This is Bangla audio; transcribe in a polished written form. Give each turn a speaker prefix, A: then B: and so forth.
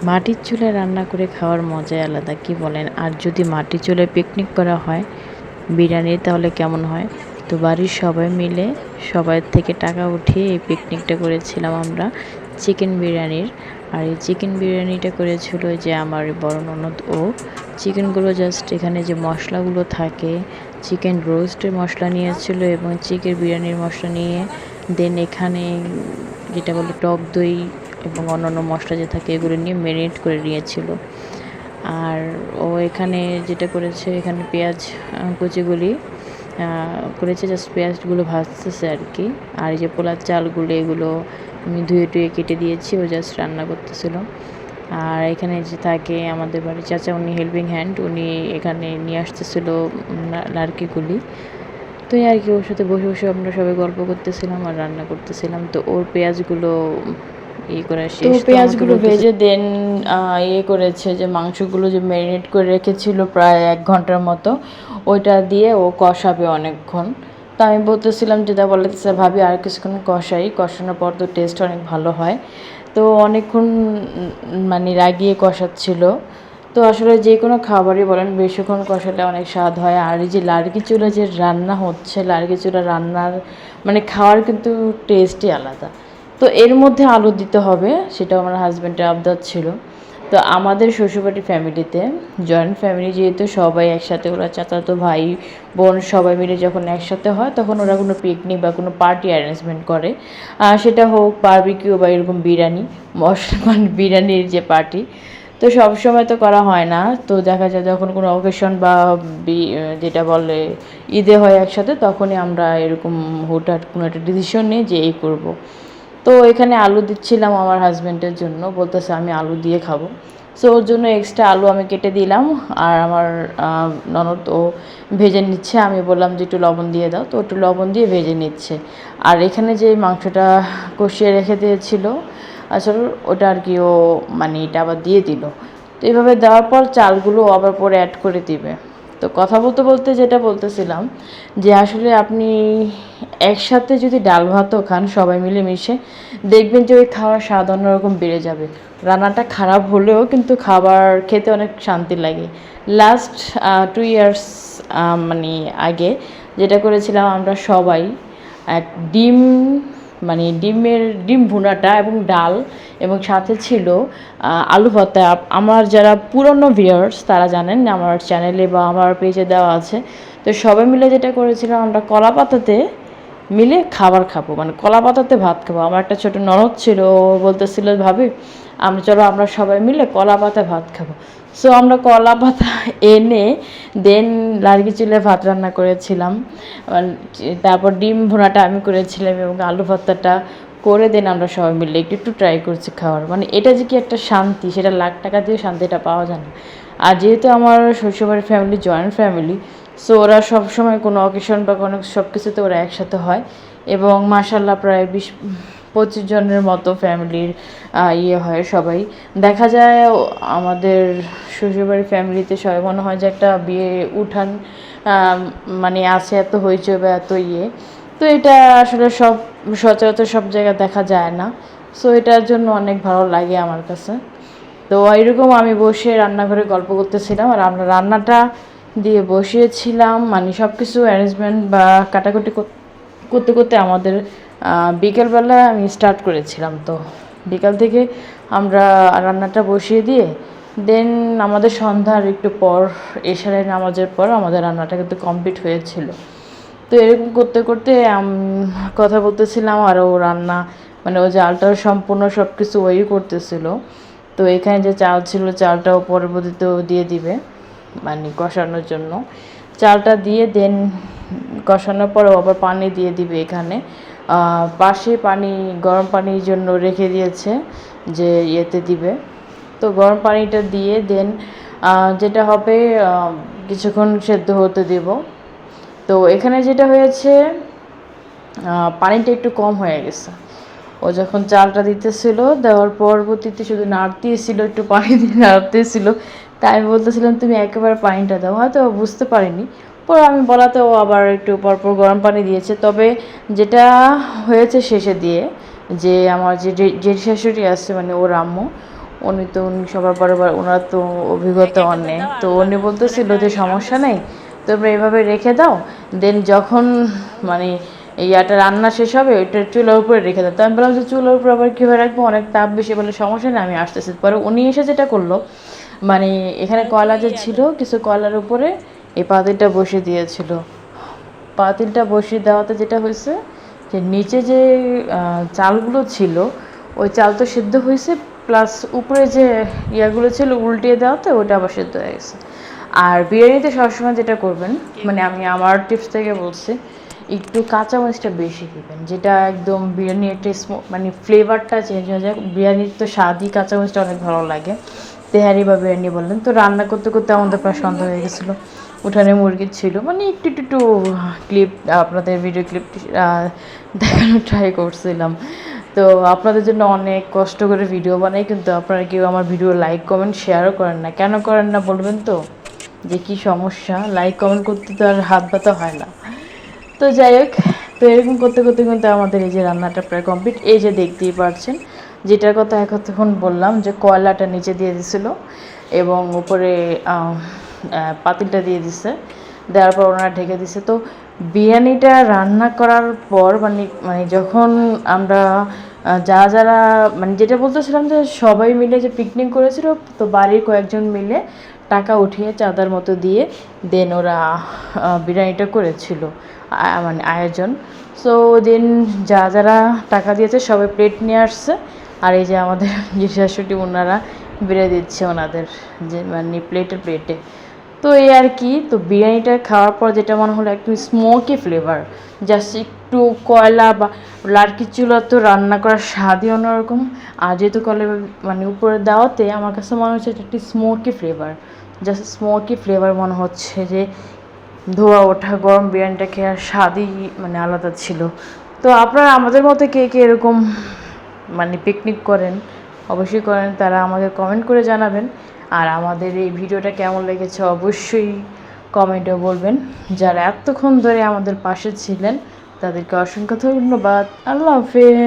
A: মাটির চুলায় রান্না করে খাওয়ার মজাই আলাদা, কি বলেন? আর যদি মাটির চুলায় পিকনিক করা হয় বিরিয়ানি, তাহলে কেমন হয়? তো বাড়ির সবাই মিলে সবার থেকে টাকা উঠিয়ে এই পিকনিকটা করেছিলাম আমরা চিকেন বিরিয়ানির। আর এই চিকেন বিরিয়ানিটা করেছিল যে আমার বড় ননদ। ও চিকেনগুলো জাস্ট এখানে যে মশলাগুলো থাকে, চিকেন রোস্টের মশলা নিয়েছিল এবং চিকেন বিরিয়ানির মশলা নিয়ে দেন এখানে যেটা বলে টক দই এবং অন্যান্য মশলা যে থাকে এগুলো নিয়ে ম্যারিনেট করে নিয়েছিল। আর ও এখানে যেটা করেছে, এখানে পেঁয়াজ কুচিগুলি করেছে, জাস্ট পেঁয়াজগুলো ভাজতেছে আর কি। আর এই যে পোলার চালগুলো এগুলো আমি ধুয়ে টুয়ে কেটে দিয়েছি, ও জাস্ট রান্না করতেছিল। আর এখানে যে থাকে আমাদের বাড়ির চাচা, উনি হেল্পিং হ্যান্ড, উনি এখানে নিয়ে আসতেছিল নারকেলগুলি। তো এই আর কি, ওর সাথে বসে বসে আমরা সবাই গল্প করতেছিলাম আর রান্না করতেছিলাম। তো ওর পেঁয়াজগুলো করে শেষ, তো পেঁয়াজগুলো ভেজে দেন করেছে যে মাংসগুলো যে ম্যারিনেট করে রেখেছিল প্রায় 1 ঘন্টার মতো, ওইটা দিয়ে ও কষাবে অনেকক্ষণ। তো আমি বলতেছিলাম, যেটা বলতেছে ভাবি আর কিছুক্ষণ কষানোর পর তো টেস্ট অনেক ভালো হয়। তো অনেকক্ষণ মানে রাগিয়ে কষাচ্ছিল। তো আসলে যে কোনো খাবারই বলেন বেশিক্ষণ কষালে অনেক স্বাদ হয়। আর এই যে লার্কি চুলা যে রান্না হচ্ছে, লার্কি চুলা রান্নার মানে খাওয়ার কিন্তু টেস্টই আলাদা। তো এর মধ্যে আলু দিতে হবে, সেটাও আমার হাজব্যান্ডের আবদার ছিল। তো আমাদের শ্বশুরবাড়ির ফ্যামিলিতে জয়েন্ট ফ্যামিলি যেহেতু, সবাই একসাথে, ওরা চাচাতো ভাই বোন সবাই মিলে যখন একসাথে হয় তখন ওরা কোনো পিকনিক বা কোনো পার্টি অ্যারেঞ্জমেন্ট করে। সেটা হোক বারবিকিউ বা এরকম বিরিয়ানি, মানে বিরিয়ানির যে পার্টি। তো সব সময় তো করা হয় না, তো দেখা যায় যখন কোনো অকেশন বা যেটা বলে ঈদে হয় একসাথে, তখনই আমরা এরকম হুটহাট কোনো একটা ডিসিশন নিই যে এই করবো। তো এখানে আলু দিচ্ছিলাম আমার হাজব্যান্ডের জন্য, বলতেছে আমি আলু দিয়ে খাবো। সো ওর জন্য এক্সট্রা আলু আমি কেটে দিলাম। আর আমার ননদ ও ভেজে নিচ্ছে, আমি বললাম যে একটু লবণ দিয়ে দাও, তো একটু লবণ দিয়ে ভেজে নিচ্ছে। আর এখানে যে মাংসটা কষিয়ে রেখে দিয়েছিল আসলে, ওটা আর কি ও মানে এটা আবার দিয়ে দিল। তো এইভাবে দেওয়ার পর চালগুলো আবার পরে অ্যাড করে দিবে। তো কথা বলতে বলতে যেটা বলতেছিলাম, যে আসলে আপনি একসাথে যদি ডাল ভাতও খান সবাই মিলে মিশে, দেখবেন যে ওই খাওয়ার স্বাদ অন্যরকম বেড়ে যাবে। রান্নাটা খারাপ হলেও কিন্তু খাবার খেতে অনেক শান্তি লাগে। লাস্ট 2 ইয়ার্স মানে আগে যেটা করেছিলাম আমরা সবাই, এক ডিম মানে ডিম ভুনাটা এবং ডাল, এবং সাথে ছিল আলু ভর্তা। আমার যারা পুরনো ভিউয়ার্স তারা জানেন, আমার চ্যানেলে বা আমার পেজে দেওয়া আছে। তো সবাই মিলে যেটা করেছিলাম, আমরা কলা পাতাতে মিলে খাবার খাবো, মানে কলা পাতাতে ভাত খাবো। আমার একটা ছোটো ননদ ছিল, ও বলতেছিল ভাবি চলো আমরা সবাই মিলে কলা পাতায় ভাত খাবো। সো আমরা কলা পাতা এনে দেন লার্কি চুলায় ভাত রান্না করেছিলাম। তারপর ডিম ভুনাটা আমি করেছিলাম এবং আলু ভর্তাটা করে দেন আমরা সবাই মিলে একটু একটু ট্রাই করছি খাওয়ার। মানে এটা যে কি একটা শান্তি, সেটা লাখ টাকা দিয়ে শান্তিটা পাওয়া যায় না। আর যেহেতু আমার শ্বশুরবাড়ির ফ্যামিলি জয়েন্ট ফ্যামিলি, সো ওরা সবসময় কোনো অকেশন বা কোনো সব কিছুতে ওরা একসাথে হয়। এবং মাশাল্লাহ প্রায় 20-25 জনের মতো ফ্যামিলির হয় সবাই। দেখা যায় আমাদের শ্বশুরবাড়ির ফ্যামিলিতে সবাই মনে হয় যে একটা বিয়ে উঠান মানে আছে, এত হইচই বা এত তো এটা আসলে সচরাচর সব জায়গায় দেখা যায় না। সো এটার জন্য অনেক ভালো লাগে আমার কাছে। তো এরকম আমি বসে রান্নাঘরে গল্প করতেছিলাম আর আমরা রান্নাটা দিয়ে বসিয়েছিলাম, মানে সব কিছু অ্যারেঞ্জমেন্ট বা কাটাকুটি করতে করতে আমাদের বিকেলবেলা আমি স্টার্ট করেছিলাম। তো বিকাল থেকে আমরা রান্নাটা বসিয়ে দিয়ে দেন আমাদের সন্ধ্যার একটু পর, এশারের নামাজের পর আমাদের রান্নাটা কিন্তু কমপ্লিট হয়েছিল। তো এরকম করতে করতে কথা বলতেছিলাম আর ও রান্না মানে ও জালটাও সম্পূর্ণ সব কিছু ওই করতেছিল। তো এখানে যে চাল ছিল, চালটাও পরবর্তীতেও দিয়ে দিবে মানে কষানোর জন্য। চালটা দিয়ে দেন কষানোর পরেও আবার পানি দিয়ে দিবে। এখানে পাশে পানি, গরম পানির জন্য রেখে দিয়েছে যে ইয়েতে দিবে। তো গরম পানিটা দিয়ে দেন যেটা হবে কিছুক্ষণ সেদ্ধ হতে দেব। তো এখানে যেটা হয়েছে, পানিটা একটু কম হয়ে গেছে। ও যখন চালটা দিতেছিল, দেওয়ার পরবর্তীতে শুধু নাড়তেছিল, একটু পানি দিয়ে নাড়তেছিল। তাই আমি বলতেছিলাম তুমি একেবারে পানিটা দাও, হয়তো বুঝতে পারিনি। পরে আমি বলাতে ও আবার একটু পরপর গরম পানি দিয়েছে। তবে যেটা হয়েছে শেষে দিয়ে, যে আমার যে শাশুড়ি আছে মানে ওর আম্মু, উনি সবার বারবার ওনার তো অভিজ্ঞতা অনেক, তো উনি বলতেছিল যে সমস্যা নেই, তোমরা এভাবে রেখে দাও, দেন যখন মানে ইয়াটা রান্না শেষ হবে ওইটা চুলার উপরে রেখে দাও। তো আমি বললাম যে চুলার উপরে আবার কীভাবে রাখবো, অনেক তাপ বেশি, বলে সমস্যা নেই আমি আসতেছি। পরে উনি এসে যেটা করলো, মানে এখানে কয়লা যে ছিল কিছু কয়লার উপরে এই পাতিলটা বসিয়ে দিয়েছিল। পাতিলটা বসিয়ে দেওয়াতে যেটা হয়েছে যে নিচে যে চালগুলো ছিল ওই চাল তো সিদ্ধ হয়েছে, প্লাস উপরে যে ইয়াগুলো ছিল উল্টিয়ে দেওয়াতে ওটা আবার সিদ্ধ হয়ে গেছে। আর বিরিয়ানিতে সবসময় যেটা করবেন, মানে আমি আমার টিপস থেকে বলছি, একটু কাঁচামরিচটা বেশি দিবেন, যেটা একদম বিরিয়ানি একটা মানে ফ্লেভারটা চেঞ্জ হয়ে যায়। বিরিয়ানির তো স্বাদই কাঁচামরিচটা অনেক ভালো লাগে। তেহারি বা বিরিয়ানি বললেন, তো রান্না করতে করতে আমাদের প্রায় সন্ধ্যা হয়ে গেছিলো। উঠানে মুরগি ছিল, মানে একটু একটু একটু ক্লিপ আপনাদের ভিডিও ক্লিপ দেখানোর ট্রাই করছিলাম। তো আপনাদের জন্য অনেক কষ্ট করে ভিডিও বানাই, কিন্তু আপনারা কেউ আমার ভিডিও লাইক কমেন্ট শেয়ারও করেন না। কেন করেন না বলবেন তো, যে কী সমস্যা, লাইক কমেন্ট করতে তো আর হাত ব্যথা হয় না। তো যাই হোক, তো এরকম করতে করতে কিন্তু আমাদের এই যে রান্নাটা প্রায় কমপ্লিট। এই যে দেখতেই পাচ্ছেন, যেটার কথা এখন বললাম যে কয়লাটা নিচে দিয়ে দিছিল এবং উপরে পাতিলটা দিয়ে দিছে, দেওয়ার পর ওনারা ঢেকে দিছে। তো বিরিয়ানিটা রান্না করার পর মানে যখন আমরা যারা মানে যেটা বলতেছিলাম যে সবাই মিলে যে পিকনিক করেছিল, তো বাড়ির কয়েকজন মিলে টাকা উঠিয়ে চাঁদার মতো দিয়ে দেন ওরা বিরিয়ানিটা করেছিল মানে আয়োজন। সো দেন যারা টাকা দিয়েছে সবাই প্লেট নিয়ে আসছে, আর এই যে আমাদের যে শাশুড়ি ওনারা বেড়ে দিচ্ছে ওনাদের যে মানে প্লেটে। তো এই আর কি। তো বিরিয়ানিটা খাওয়ার পর যেটা মনে হলো একটু স্মোকি ফ্লেভার, জাস্ট একটু কয়লা বা লার্কি চুলা তো রান্না করার স্বাদই অন্যরকম। আর যেহেতু কয়লা মানে উপরে দেওয়াতে আমার কাছে মনে হচ্ছে এটা একটি smoky flavour, just smoky flavour মনে হচ্ছে, যে ধোয়া ওঠা গরম বিরিয়ানিটা খেয়ে স্বাদই মানে আলাদা ছিল। তো আপনারা আমাদের মতো কে কে এরকম মানে পিকনিক করেন, অবশ্যই করেন, তারা আমাকে কমেন্ট করে জানাবেন। আর আমাদের এই ভিডিওটা কেমন লেগেছে অবশ্যই কমেন্টে বলবেন। যারা এতক্ষণ ধরে আমাদের পাশে ছিলেন তাদেরকে অসংখ্য ধন্যবাদ। আল্লাহ হাফেজ।